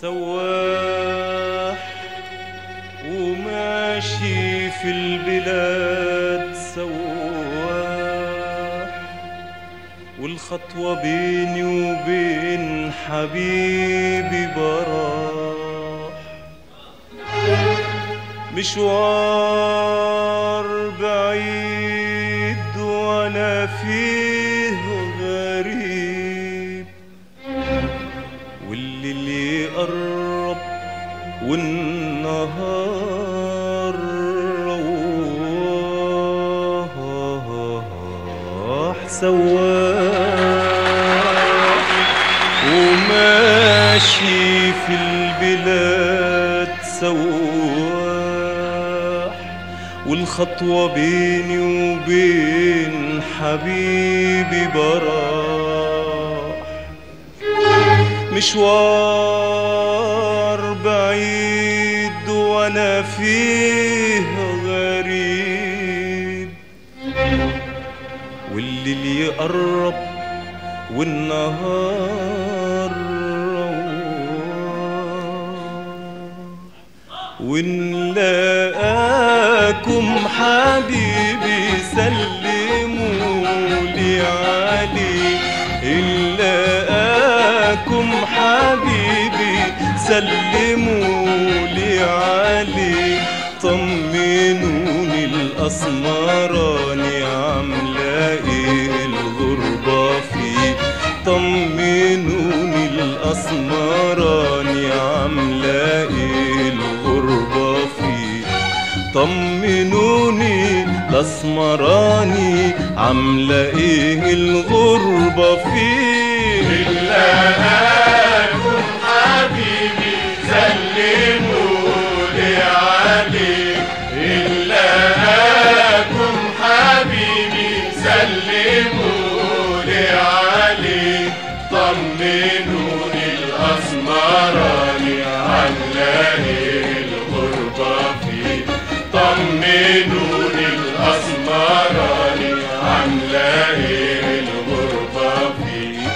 سواح وماشي في البلاد سواح، والخطوة بيني وبين حبيبي براح، مشوار بعيد وانا فيه غريب، والليل يقرب والنهار رواح، سواح وماشي في البلاد سواح، والخطوة بيني وبين حبيبي براح، مشوار بعيد وانا فيه غريب، والليل يقرب والنهار رواح، ونلاقاكم حبيبي سلمولي عليه، نلاقاكم حبيبي سلمولي عليه، طمنوني الأسمراني عاملة ايه الغربة فيه، طمنوني الأسمراني عاملة ايه الغربة فيه، طمنوني الأسمراني عاملة ايه الغربة فيه، نلاقاكم حبيبي سلمولي عليه، نلاقاكم حبيبي سلمولي عليه، طمنوني الأسمراني عاملة ايه الغربة فيه، طمنوني الأسمراني عاملة ايه الغربة فيه،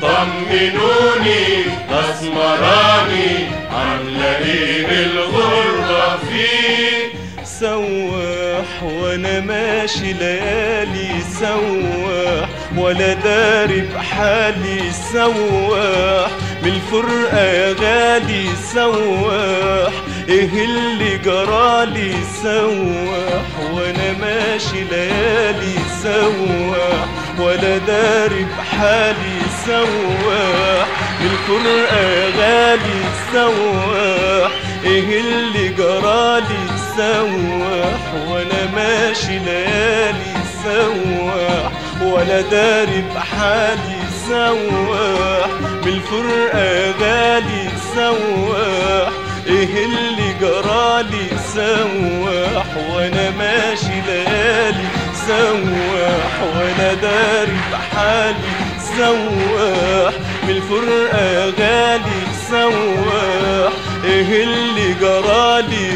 طمنوني الأسمراني عاملة ايه الغربة فيه، سواح وانا ماشي ليالي سواح، ولا داري بحالي سواح، من الفرقة يا غالي سواح، ايه اللي جرالي سواح، وانا ماشي ليالي سواح، ولا داري بحالي سواح، من الفرقة يا غالي سواح، ايه اللي جرالي سواح، وانا ماشي ليالي سواح، ولا داري بحالي سواح، من الفرقة يا غالي سواح، ايه اللي جرالي سواح، وانا ماشي ليالي سواح، وانا داري بحالي سواح، من الفرقة يا غالي سواح، ايه اللي جرالي،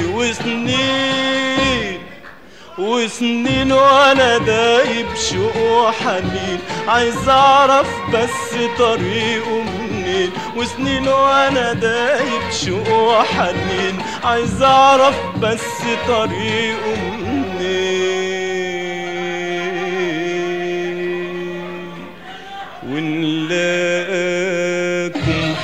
وسنين وانا دايب شوق وحنين، عايز اعرف بس طريقه منين، وسنين وانا دايب شوق وحنين، عايز اعرف بس طريقه منين، ونلاقاكم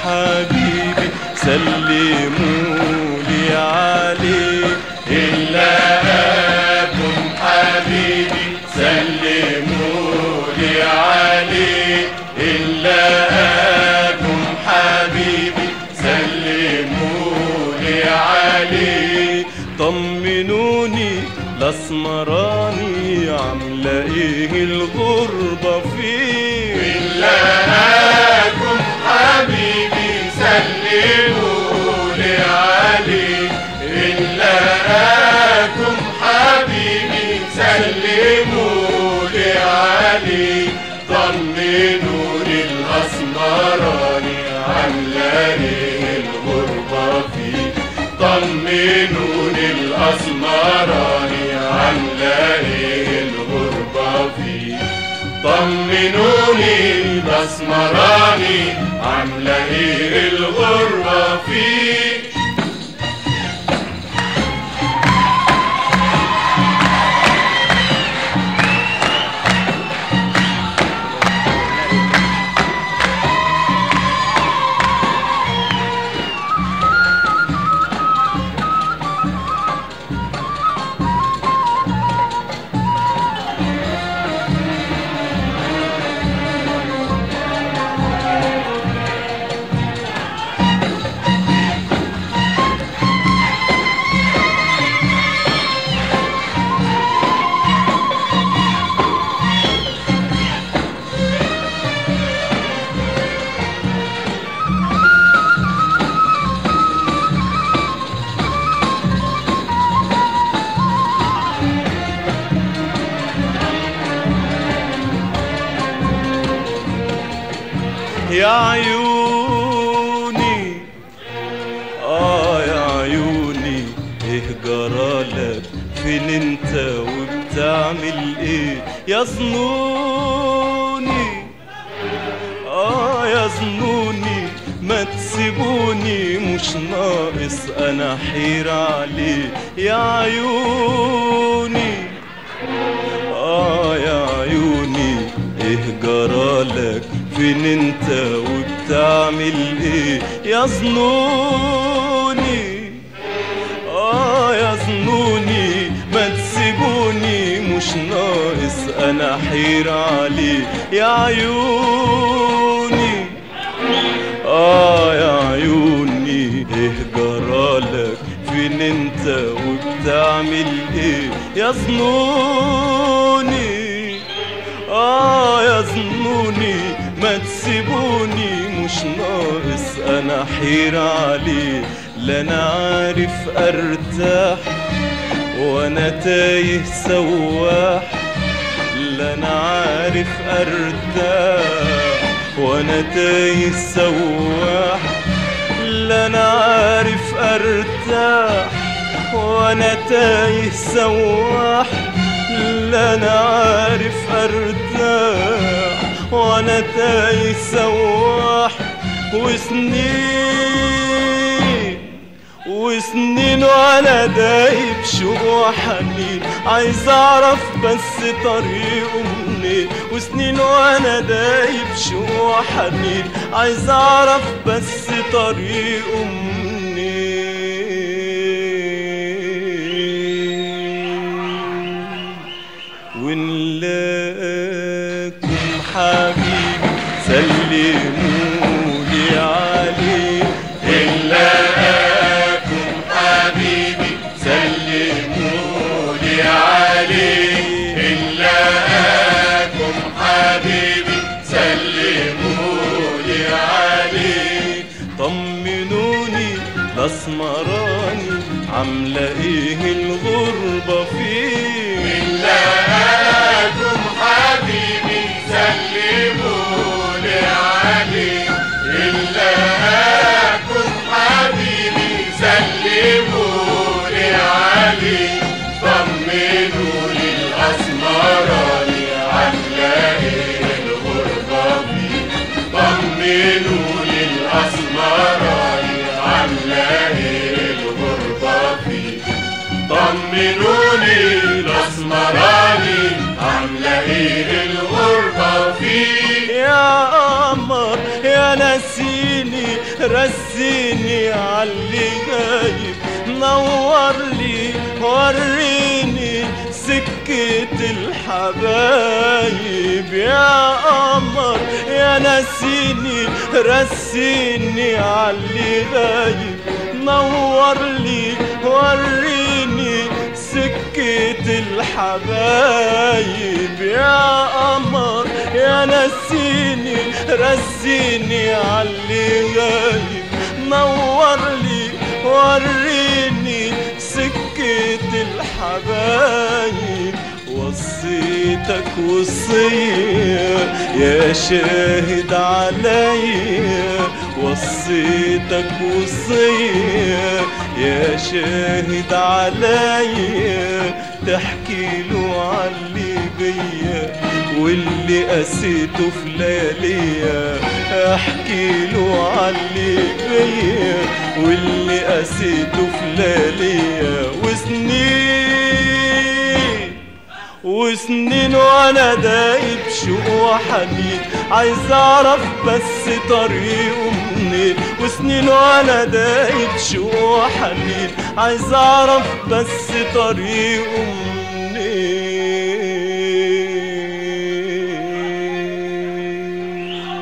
حبيبي سلمولي عليه، نلاقاكم حبيبي سلمولي عليه، نلاقاكم حبيبي سلمولي عليه، طمنوني الأسمراني عاملة ايه الغربة فيه، نلاقاكم حبيبي سلمولي عليه، نلاقاكم حبيبي سلمولي عليه، طمنوني الأسمراني عاملة ايه الغربة فيه، طمنوني الأسمراني عاملة ايه الغربة فيه، طمنوني الأسمراني عاملة ايه الغربة فيه. يا عيوني يا عيوني ايه جرالك فين انت وبتعمل ايه يا ظنوني يا ظنوني ما تسيبوني مش ناقص انا حير عليه يا عيوني يا عيوني ايه جرالك فين انت وبتعمل ايه يا ظنوني يا ظنوني ما تسيبوني مش ناقص انا حير عليه يا عيوني يا عيوني ايه جرالك فين انت وبتعمل ايه يا ظنوني يا ظنوني ما تسيبوني مش ناقص انا حير عليه لا انا عارف ارتاح وانا تايه سواح لا انا عارف ارتاح وانا تايه سواح لا انا عارف ارتاح وانا تايه سواح لا انا عارف ارتاح وانا تايه سواح وسنين وانا دايب شوق وحنين عايز اعرف بس طريقه منين وسنين وانا دايب شوق وحنين عايز اعرف بس طريقه منين ونلاقيكم حبيبي سلمولي عليه نلاقيكم حبيبي سلمولي عليه نلاقيكم حبيبي سلمولي عليه طمنوني الاسمراني عامله ايه الغربه فيه نلاقيكم حبيبي سلمولي عليه نلاقيكم حبيبي سلمولي عليه طمنوني الاسمراني عامله ايه الغربه فيه طمنوني الاسمراني عامله ايه الغربه فيه طمنوني الاسمراني عامله ايه الغربه فيه يا قمر يا نسيني رسيني عاللي غايب نور لي وريني سكة الحبايب يا قمر يا نسيني رسيني عاللي غايب نور لي وريني سكة الحبايب يا قمر يا نسيني رسيني عاللي غايب نور لي وريني سكة الحبايب وصيتك وصية يا شاهد عليا وصيتك وصية يا شاهد عليا تحكي له عاللي بيا واللي قسيته في لياليا احكي له عاللي بيا واللي قسيته في لياليا وسنين وانا دايب شوق وحنين عايز اعرف بس طريقه منين وسنين وانا دايب شوق وحنين عايز اعرف بس طريقه منين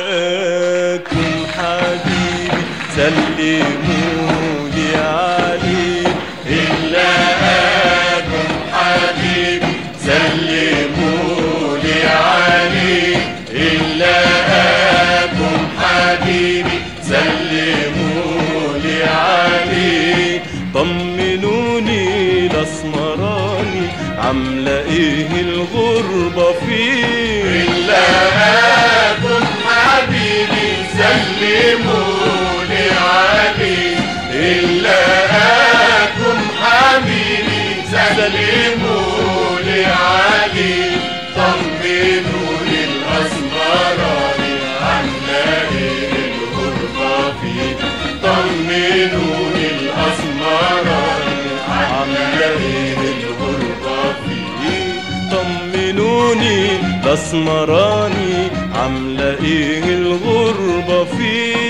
ونلاقيكم حبيبي سلمولي عليه نلاقيكم حبيبي سلمولي عليه نلاقيكم حبيبي سلمولي عليه طمنوني الاسمراني عاملة ايه الغربة فيه؟ إلاكم حبيبي سلموني عليه، إلاكم حبيبي سلموني عليه، طمنوني الأسمراني عاملة ايه الغربة فيه، طمنوني الأسمراني عاملة ايه الغربة فيه. طمنوني الأسمراني عاملة ايه الغربة فيه؟